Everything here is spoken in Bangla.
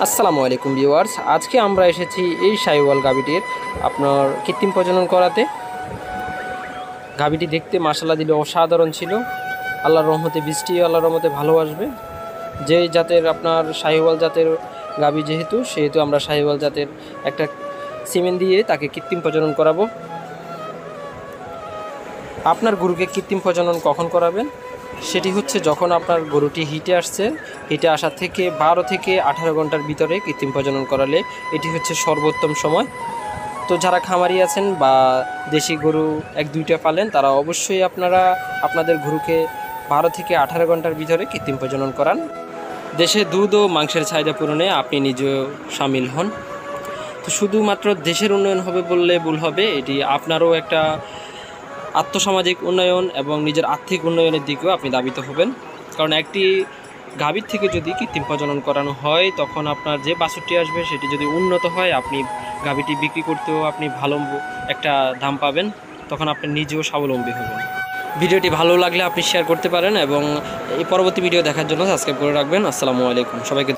আসসালামু আলাইকুম ভিউয়ার্স, আজকে আমরা এসেছি এই শাহিওয়াল গাভীটির আপনার কৃত্রিম প্রজনন করাতে। গাভীটি দেখতে মাশাআল্লাহ দিলে অসাধারণ ছিল। আল্লাহর রহমতে বৃষ্টি আল্লাহর রহমতে ভালো আসবে। যে জাতের আপনার শাহিওয়াল জাতের গাভী সেহেতু আমরা শাহিওয়াল জাতের একটা সিমেন্ট দিয়ে তাকে কৃত্রিম প্রজনন করাবো। আপনার গরুকে কৃত্রিম প্রজনন কখন করাবেন? সেটি হচ্ছে যখন আপনার গরুটি হিটে আসার থেকে 12 থেকে 18 ঘন্টার ভিতরে কৃত্রিম প্রজনন করালে এটি হচ্ছে সর্বোত্তম সময়। তো যারা খামারি আছেন বা দেশি গরু 1-2টা পালেন, তারা অবশ্যই আপনাদের গরুকে 12 থেকে 18 ঘন্টার ভিতরে কৃত্রিম প্রজনন করান। দেশে দুধ ও মাংসের চাহিদা পূরণে আপনি নিজেও সামিল হন। তো শুধুমাত্র দেশের উন্নয়ন হবে বললে ভুল হবে, এটি আপনারও একটা আর্থসামাজিক উন্নয়ন এবং নিজের আর্থিক উন্নয়নের দিকেও আপনি ধাবিত হবেন। কারণ একটি গাভীর থেকে যদি কৃত্রিম প্রজনন করানো হয়, তখন আপনার যে বাছুরটি আসবে সেটি যদি উন্নত হয়, আপনি গাভীটি বিক্রি করতেও আপনি ভালো একটা দাম পাবেন, তখন আপনি নিজেও স্বাবলম্বী হবেন। ভিডিওটি ভালো লাগলে আপনি শেয়ার করতে পারেন এবং এই পরবর্তী ভিডিও দেখার জন্য সাবস্ক্রাইব করে রাখবেন। আসসালামু আলাইকুম সবাইকে।